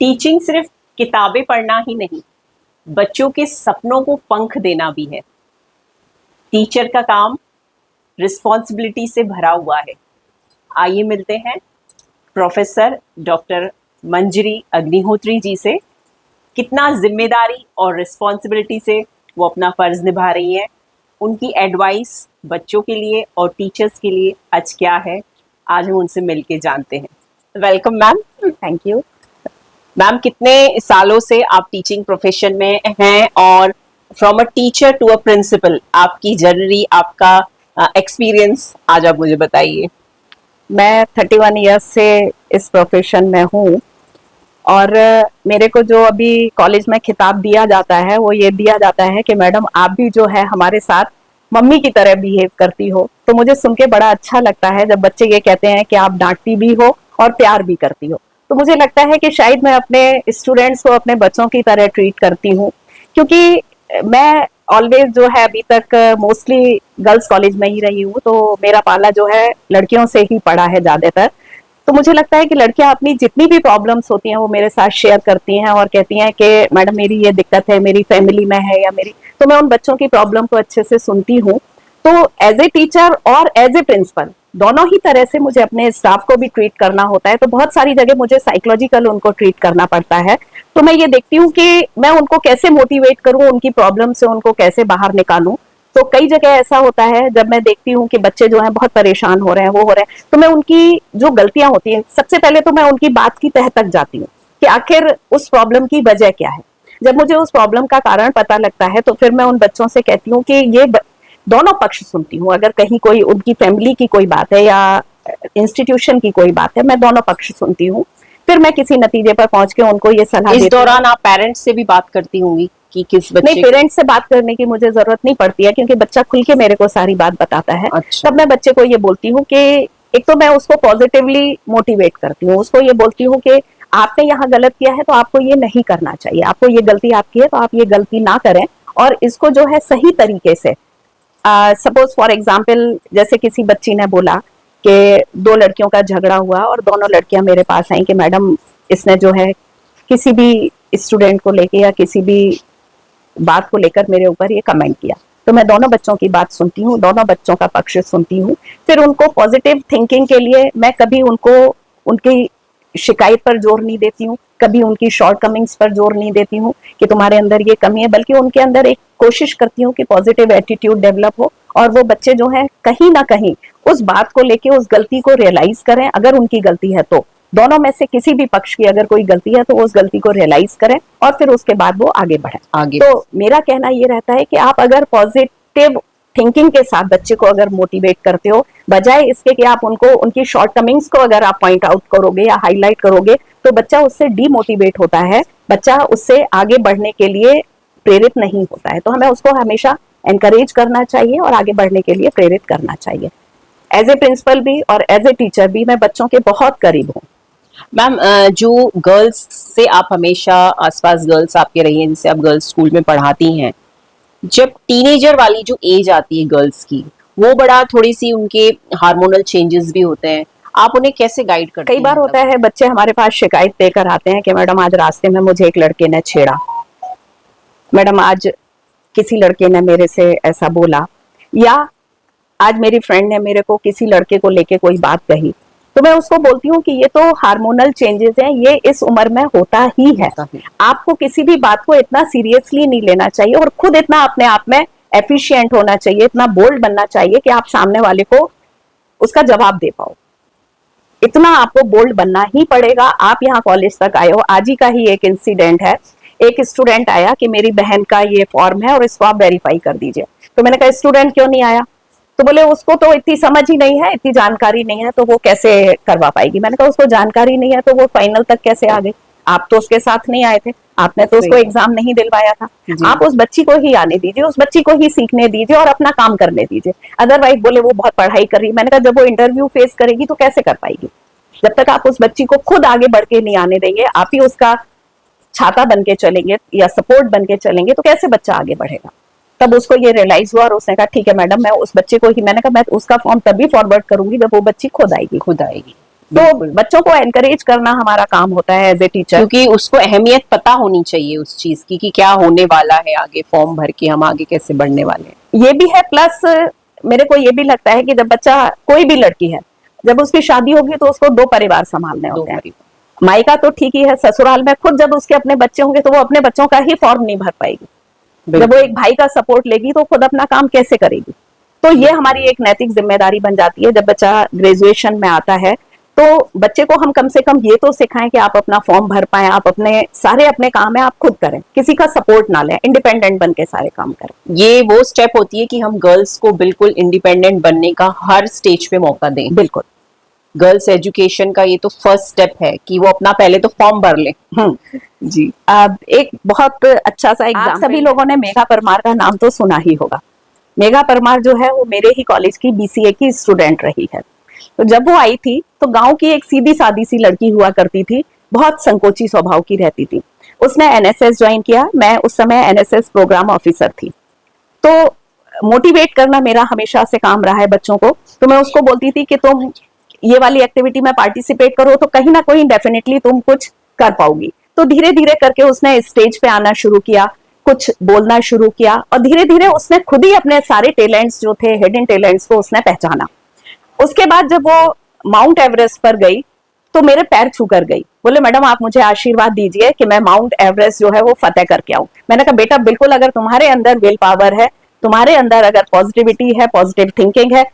Teaching सिर्फ किताबें पढ़ना ही नहीं, बच्चों के सपनों को पंख देना भी है। टीचर का काम रिस्पॉन्सिबिलिटी से भरा हुआ है। आइए मिलते हैं प्रोफेसर डॉक्टर मंजरी अग्निहोत्री जी से। कितना जिम्मेदारी और रिस्पॉन्सिबिलिटी से वो अपना फर्ज निभा रही हैं, उनकी एडवाइस बच्चों के लिए और टीचर्स के लिए आज क्या है, आज हम उनसे मिलके जानते हैं। Welcome ma'am. Thank you ma'am, कितने सालों से आप टीचिंग प्रोफेशन में हैं और from a teacher to a principal आपकी जर्नी, आपका एक्सपीरियंस आज आप मुझे बताइए। मैं 31 ईयर्स से इस प्रोफेशन में हूँ और मेरे को जो अभी कॉलेज में खिताब दिया जाता है वो ये दिया जाता है कि मैडम आप भी जो है हमारे साथ मम्मी की तरह बिहेव करती हो। तो मुझे सुन के बड़ा अच्छा लगता है जब बच्चे ये कहते हैं कि आप डांटती भी हो और प्यार भी करती हो। तो मुझे लगता है कि शायद मैं अपने स्टूडेंट्स को अपने बच्चों की तरह ट्रीट करती हूँ, क्योंकि मैं ऑलवेज जो है अभी तक मोस्टली गर्ल्स कॉलेज में ही रही हूँ, तो मेरा पाला जो है लड़कियों से ही पड़ा है ज्यादातर। तो मुझे लगता है कि लड़कियां अपनी जितनी भी प्रॉब्लम्स होती हैं वो मेरे साथ शेयर करती हैं और कहती हैं कि मैडम मेरी ये दिक्कत है, मेरी फैमिली में है या मेरी, तो मैं उन बच्चों की प्रॉब्लम को अच्छे से सुनती हूँ। तो एज ए टीचर और एज ए प्रिंसिपल दोनों ही तरह से मुझे अपने स्टाफ को भी ट्रीट करना होता है। तो बहुत सारी जगह मुझे साइकोलॉजिकल उनको ट्रीट करना पड़ता है। तो मैं ये देखती हूँ कि मैं उनको कैसे मोटिवेट करूँ, उनकी प्रॉब्लम से उनको कैसे बाहर निकालूं। तो कई जगह ऐसा होता है जब मैं देखती हूँ कि बच्चे जो हैं बहुत परेशान हो रहे हैं, वो हो रहे हैं, तो मैं उनकी जो गलतियां होती हैं सबसे पहले तो मैं उनकी बात की तह तक जाती हूँ कि आखिर उस प्रॉब्लम की वजह क्या है। जब मुझे उस प्रॉब्लम का कारण पता लगता है तो फिर मैं उन बच्चों से कहती हूँ कि ये दोनों पक्ष सुनती हूँ। अगर कहीं कोई उनकी फैमिली की कोई बात है या इंस्टीट्यूशन की कोई बात है, मैं दोनों पक्ष सुनती हूँ। फिर मैं किसी नतीजे पर पहुंच के उनको ये सलाह देती हूँ। इस दौरान आप पेरेंट्स से भी बात करती होंगी कि किस बच्चे नहीं, पेरेंट्स से बात करने की मुझे जरूरत नहीं पड़ती है, क्योंकि बच्चा खुल के मेरे को सारी बात बताता है। अच्छा। तब मैं बच्चे को ये बोलती हूँ कि एक तो मैं उसको पॉजिटिवली मोटिवेट करती हूँ, उसको ये बोलती हूँ कि आपने यहाँ गलत किया है तो आपको ये नहीं करना चाहिए, आपको ये गलती आपकी है तो आप ये गलती ना करें और इसको जो है सही तरीके से। सपोज फॉर एग्जाम्पल, जैसे किसी बच्ची ने बोला कि दो लड़कियों का झगड़ा हुआ और दोनों लड़कियां मेरे पास आई कि मैडम इसने जो है किसी भी स्टूडेंट को लेके या किसी भी बात को लेकर मेरे ऊपर ये कमेंट किया। तो मैं दोनों बच्चों की बात सुनती हूँ, दोनों बच्चों का पक्ष सुनती हूँ। फिर उनको पॉजिटिव थिंकिंग के लिए मैं कभी उनको उनकी शिकायत पर जोर नहीं देती हूँ, कभी उनकी शॉर्ट कमिंग्स पर जोर नहीं देती हूँ कि तुम्हारे अंदर ये कमी है, बल्कि उनके अंदर एक कोशिश करती हूँ कि पॉजिटिव एटीट्यूड डेवलप हो और वो बच्चे जो है कहीं ना कहीं उस बात को लेके उस गलती को रियलाइज करें। अगर उनकी गलती है तो दोनों में से किसी भी पक्ष की अगर कोई गलती है तो उस गलती को रियलाइज करें और फिर उसके बाद वो आगे बढ़े। तो मेरा कहना ये रहता है कि आप अगर पॉजिटिव थिंकिंग के साथ बच्चे को अगर मोटिवेट करते हो, बजाय इसके कि आप उनको उनकी शॉर्ट कमिंग्स को अगर आप पॉइंट आउट करोगे या हाईलाइट करोगे, तो बच्चा उससे डीमोटिवेट होता है, बच्चा उससे आगे बढ़ने के लिए प्रेरित नहीं होता है। तो हमें उसको हमेशा एनकरेज करना चाहिए और आगे बढ़ने के लिए प्रेरित करना चाहिए। एज ए प्रिंसिपल भी और एज ए टीचर भी मैं बच्चों के बहुत करीब हूँ। मैम, जो गर्ल्स से आप हमेशा आसपास गर्ल्स आपके रही हैं, जिसे आप गर्ल्स स्कूल में पढ़ाती हैं, जब टीनेजर वाली जो एज आती है गर्ल्स की, वो बड़ा थोड़ी सी उनके हार्मोनल चेंजेस भी होते हैं, आप उन्हें कैसे गाइड करते हैं? कई बार होता है बच्चे हमारे पास शिकायत देकर आते हैं कि मैडम आज रास्ते में मुझे एक लड़के ने छेड़ा, मैडम आज किसी लड़के ने मेरे से ऐसा बोला, या आज मेरी फ्रेंड ने मेरे को किसी लड़के को लेके कोई बात कही। तो मैं उसको बोलती हूँ कि ये तो हार्मोनल चेंजेस हैं, ये इस उम्र में होता ही है। आपको किसी भी बात को इतना सीरियसली नहीं लेना चाहिए और खुद इतना अपने आप में एफिशिएंट होना चाहिए, इतना बोल्ड बनना चाहिए कि आप सामने वाले को उसका जवाब दे पाओ। इतना आपको बोल्ड बनना ही पड़ेगा। आप यहाँ कॉलेज तक आए हो, आज ही का ही एक इंसिडेंट है। एक स्टूडेंट आया कि मेरी बहन का ये फॉर्म है और इसको आप वेरीफाई कर दीजिए। तो मैंने कहा स्टूडेंट क्यों नहीं आया? तो बोले उसको तो इतनी समझ ही नहीं है, इतनी जानकारी नहीं है, तो वो कैसे करवा पाएगी। मैंने कहा उसको जानकारी नहीं है तो वो फाइनल तक कैसे आ गई? आप तो उसके साथ नहीं आए थे, आपने तो उसको एग्जाम नहीं दिलवाया था। आप उस बच्ची को ही आने दीजिए, उस बच्ची को ही सीखने दीजिए और अपना काम करने दीजिए। अदरवाइज बोले वो बहुत पढ़ाई कर रही है। मैंने कहा जब वो इंटरव्यू फेस करेगी तो कैसे कर पाएगी? जब तक आप उस बच्ची को खुद आगे बढ़ के नहीं आने देंगे, आप ही उसका छाता बन के चलेंगे या सपोर्ट बन के चलेंगे, तो कैसे बच्चा आगे बढ़ेगा? तब उसको ये रियलाइज हुआ और उसने कहा ठीक है मैडम, मैं उस बच्चे को ही, मैंने कहा मैं उसका फॉर्म तभी फॉरवर्ड करूंगी जब वो बच्ची खुद आएगी। तो बिल्कुल। बच्चों को एनकरेज करना हमारा काम होता है एज ए टीचर। क्योंकि उसको अहमियत पता होनी चाहिए उस चीज की कि क्या होने वाला है आगे, फॉर्म भर के हम आगे कैसे बढ़ने वाले हैं। ये भी है, प्लस मेरे को ये भी लगता है कि जब बच्चा, कोई भी लड़की है, जब उसकी शादी होगी तो उसको 2 परिवार संभालने दो होते हैं। परिवार। मायका तो ठीक ही है, ससुराल में खुद जब उसके अपने बच्चे होंगे तो वो अपने बच्चों का ही फॉर्म नहीं भर पाएगी। जब वो बिल्कुल। एक भाई का सपोर्ट लेगी तो खुद अपना काम कैसे करेगी। तो ये हमारी एक नैतिक जिम्मेदारी बन जाती है। जब बच्चा ग्रेजुएशन में आता है तो बच्चे को हम कम से कम ये तो सिखाएं कि आप अपना फॉर्म भर पाए, आप अपने काम है आप खुद करें, किसी का सपोर्ट ना लें, इंडिपेंडेंट बन के सारे काम करें। ये वो स्टेप होती है कि हम गर्ल्स को बिल्कुल इंडिपेंडेंट बनने का हर स्टेज पे मौका दें। बिल्कुल। गर्ल्स एजुकेशन का ये तो फर्स्ट स्टेप है कि वो अपना पहले तो फॉर्म भर ले। जी। अब एक बहुत अच्छा सा एग्जाम, सभी लोगों ने मेघा परमार का नाम तो सुना ही होगा। मेघा परमार जो है वो मेरे ही कॉलेज की बीसीए की स्टूडेंट रही है। तो जब वो आई थी तो गांव की एक सीधी सादी सी लड़की हुआ करती थी, बहुत संकोची स्वभाव की रहती थी। उसने एनएसएस ज्वाइन किया, मैं उस समय एनएसएस प्रोग्राम ऑफिसर थी। तो मोटिवेट करना मेरा हमेशा से काम रहा है बच्चों को। तो मैं उसको बोलती थी कि तुम ये वाली एक्टिविटी में पार्टिसिपेट करो तो कहीं ना कहीं डेफिनेटली तुम कुछ कर पाओगी। तो धीरे धीरे करके उसने स्टेज पे आना शुरू किया, कुछ बोलना शुरू किया, और धीरे धीरे उसने खुद ही अपने सारे टैलेंट्स जो थे, हिडन टैलेंट्स को उसने पहचाना। उसके बाद जब वो माउंट एवरेस्ट पर गई तो मेरे पैर छू कर गई। बोले मैडम आप मुझे आशीर्वाद दीजिए कि मैं माउंट एवरेस्ट जो है वो फतेह करके आऊं। मैंने कहा बेटा बिल्कुल, अगर तुम्हारे अंदर विल पावर है, तुम्हारे अंदर अगर पॉजिटिविटी है, पॉजिटिव थिंकिंग है,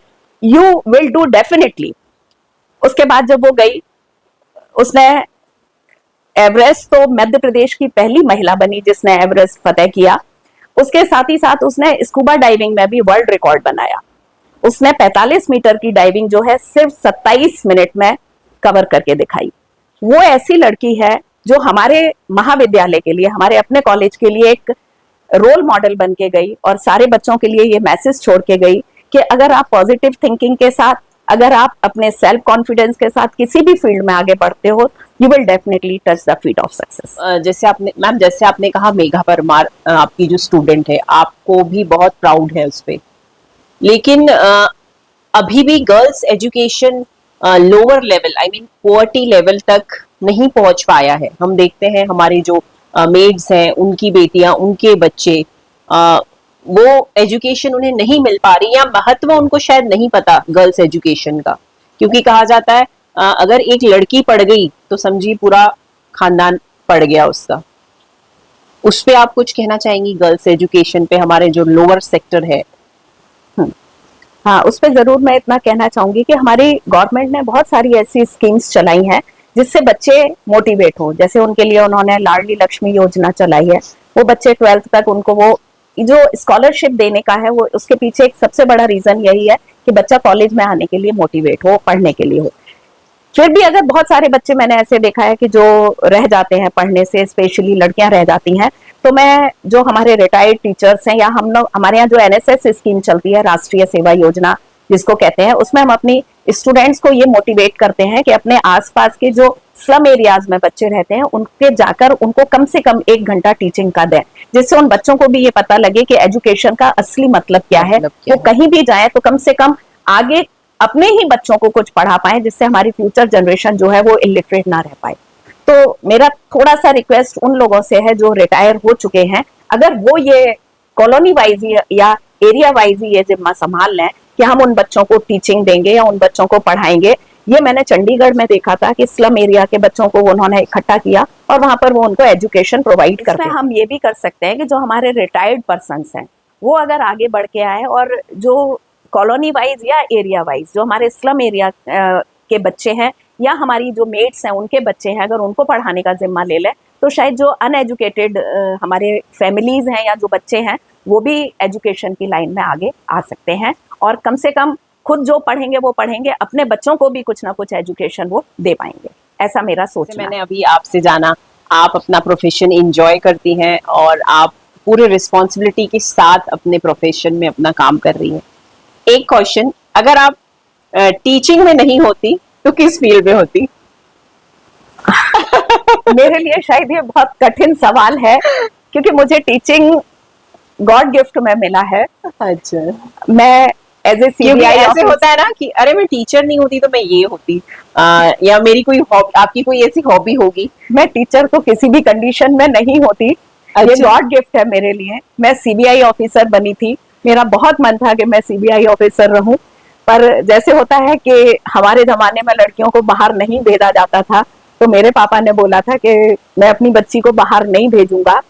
यू विल डू डेफिनेटली। उसके बाद जब वो गई, उसने एवरेस्ट, तो मध्य प्रदेश की पहली महिला बनी जिसने एवरेस्ट फतेह किया। उसके साथ ही साथ उसने स्कूबा डाइविंग में भी वर्ल्ड रिकॉर्ड बनाया। उसने 45 मीटर की डाइविंग जो है सिर्फ 27 मिनट में कवर करके दिखाई। वो ऐसी लड़की है जो हमारे महाविद्यालय के लिए, हमारे अपने कॉलेज के लिए एक रोल मॉडल बन के गई और सारे बच्चों के लिए ये मैसेज छोड़ के गई कि अगर आप पॉजिटिव थिंकिंग के साथ, अगर आप अपने सेल्फ कॉन्फिडेंस के साथ किसी भी फील्ड में आगे बढ़ते हो, you will definitely touch the feet of success. जैसे आपने कहा मेघा परमार आपकी जो स्टूडेंट है, आपको भी बहुत प्राउड है उस पे। लेकिन अभी भी girls education lower level, I mean poverty level तक नहीं पहुंच पाया है। हम देखते हैं हमारे जो मेड्स हैं, उनकी बेटियां, उनके बच्चे, वो एजुकेशन उन्हें नहीं मिल पा रही, या महत्व उनको शायद नहीं पता गर्ल्स एजुकेशन का। क्योंकि कहा जाता है अगर एक लड़की पढ़ गई तो समझिए पूरा खानदान पढ़ गया उसका। उस पे आप कुछ कहना चाहेंगी गर्ल्स एजुकेशन पे, हमारे जो लोअर सेक्टर है? हाँ, उस पर जरूर मैं इतना कहना चाहूंगी कि हमारी गवर्नमेंट ने बहुत सारी ऐसी स्कीम्स चलाई हैं जिससे बच्चे मोटिवेट हो। जैसे उनके लिए उन्होंने लाडली लक्ष्मी योजना चलाई है। वो बच्चे 12th तक उनको वो जो स्कॉलरशिप देने का है, वो उसके पीछे एक सबसे बड़ा रीजन यही है कि बच्चा कॉलेज में आने के लिए मोटिवेट हो, पढ़ने के लिए हो। फिर भी अगर बहुत सारे बच्चे मैंने ऐसे देखा है कि जो रह जाते हैं पढ़ने से, स्पेशली लड़कियां रह जाती हैं, तो मैं जो हमारे रिटायर्ड टीचर्स हैं, या हम लोग, हमारे यहाँ जो एनएसएस स्कीम चलती है, राष्ट्रीय सेवा योजना जिसको कहते हैं, उसमें हम अपनी स्टूडेंट्स को ये मोटिवेट करते हैं कि अपने आसपास के जो स्लम एरियाज में बच्चे रहते हैं उनके जाकर उनको कम से कम 1 घंटा टीचिंग का दें, जिससे उन बच्चों को भी ये पता लगे कि एजुकेशन का असली मतलब क्या है। वो कहीं भी जाए तो कम से कम आगे अपने ही बच्चों को कुछ पढ़ा पाए, जिससे हमारी फ्यूचर जनरेशन जो है वो इलिटरेट ना रह पाए। तो मेरा थोड़ा सा रिक्वेस्ट उन लोगों से है जो रिटायर हो चुके हैं, अगर वो ये कॉलोनी वाइज या एरिया वाइज ये जिम्मा संभाल लें कि हम उन बच्चों को टीचिंग देंगे या उन बच्चों को पढ़ाएंगे। ये मैंने चंडीगढ़ में देखा था कि स्लम एरिया के बच्चों को उन्होंने इकट्ठा किया और वहां पर वो उनको एजुकेशन प्रोवाइड करते हैं। हम ये भी कर सकते हैं कि जो हमारे रिटायर्ड पर्सन्स हैं वो अगर आगे बढ़ के आए और जो कॉलोनी वाइज या एरिया वाइज जो हमारे स्लम एरिया के बच्चे हैं या हमारी जो मेट्स हैं उनके बच्चे हैं, अगर उनको पढ़ाने का जिम्मा ले लें तो शायद जो अनएजुकेटेड हमारे फैमिलीज हैं या जो बच्चे हैं वो भी एजुकेशन की लाइन में आगे आ सकते हैं, और कम से कम खुद जो पढ़ेंगे वो पढ़ेंगे, अपने बच्चों को भी कुछ ना कुछ एजुकेशन वो दे पाएंगे। ऐसा मेरा सोचना है। मैंने अभी आपसे जाना आप अपना प्रोफेशन एंजॉय करती हैं और आप पूरे रिस्पॉन्सिबिलिटी के साथ अपने प्रोफेशन में अपना काम कर रही हैं। एक क्वेश्चन, अगर आप टीचिंग में नहीं होती तो किस फील्ड में होती? मेरे लिए शायद ये बहुत कठिन सवाल है, क्योंकि मुझे टीचिंग गॉड गिफ्ट में मिला है। अच्छा। मैं एज ए क्योंकि सीबीआई ऐसे होता है ना कि अरे मैं टीचर नहीं होती तो मैं ये होती, या मेरी कोई आपकी कोई ऐसी हॉबी होगी। मैं टीचर तो किसी भी कंडीशन में नहीं होती, ये अच्छा। गॉड गिफ्ट है मेरे लिए। मैं सीबीआई ऑफिसर बनी थी, मेरा बहुत मन था कि मैं सीबीआई ऑफिसर रहूं, पर जैसे होता है कि हमारे जमाने में लड़कियों को बाहर नहीं भेजा जाता था, तो मेरे पापा ने बोला था कि मैं अपनी बच्ची को बाहर नहीं भेजूंगा,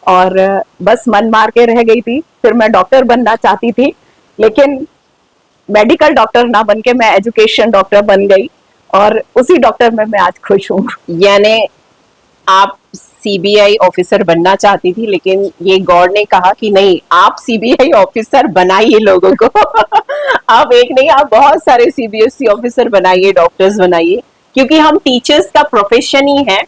और बस मन मार के रह गई थी। फिर मैं डॉक्टर बनना चाहती थी, लेकिन मेडिकल डॉक्टर ना बन के मैं एजुकेशन डॉक्टर बन गई, और उसी डॉक्टर में मैं आज खुश हूँ। यानी आप सीबीआई ऑफिसर बनना चाहती थी, लेकिन ये गॉड ने कहा कि नहीं, आप सीबीआई ऑफिसर बनाइए लोगों को। आप एक नहीं, आप बहुत सारे सीबीएसई ऑफिसर बनाइए, डॉक्टर्स बनाइए, क्योंकि हम टीचर्स का प्रोफेशन ही है।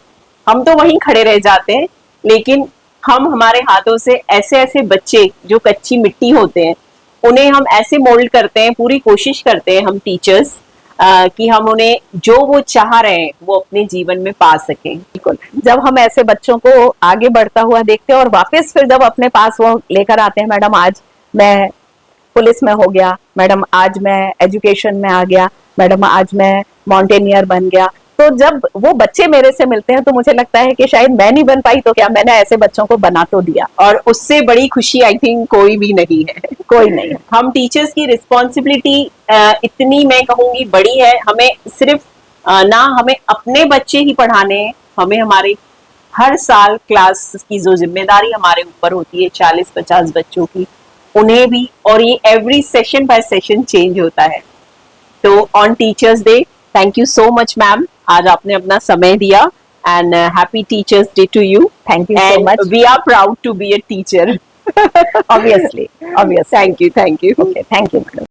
हम तो वहीं खड़े रह जाते हैं, लेकिन हम हमारे हाथों से ऐसे ऐसे बच्चे जो कच्ची मिट्टी होते हैं, उन्हें हम ऐसे मोल्ड करते हैं, पूरी कोशिश करते हैं हम टीचर्स कि हम उन्हें जो वो चाह रहे हैं वो अपने जीवन में पा सकें। बिल्कुल, जब हम ऐसे बच्चों को आगे बढ़ता हुआ देखते हैं और वापस फिर जब अपने पास वो लेकर आते हैं, मैडम आज मैं पुलिस में हो गया, मैडम आज मैं एजुकेशन में आ गया, मैडम आज मैं माउंटेनियर बन गया, तो जब वो बच्चे मेरे से मिलते हैं तो मुझे लगता है कि शायद मैं नहीं बन पाई तो क्या, मैंने ऐसे बच्चों को बना तो दिया। और उससे बड़ी खुशी आई थिंक कोई भी नहीं है। कोई नहीं है। हम टीचर्स की रिस्पॉन्सिबिलिटी इतनी, मैं कहूंगी, बड़ी है। हमें सिर्फ ना हमें अपने बच्चे ही पढ़ाने हैं, हमें हमारे हर साल क्लास की जो जिम्मेदारी हमारे ऊपर होती है 40-50 बच्चों की, उन्हें भी, और ये every session by session change होता है। तो on Teachers' Day, thank you so much ma'am, आज आपने अपना समय दिया, and happy Teachers' Day to you. Thank you so much. We are proud to be a teacher. Obviously, obviously. Thank you, thank you. Okay, thank you madam.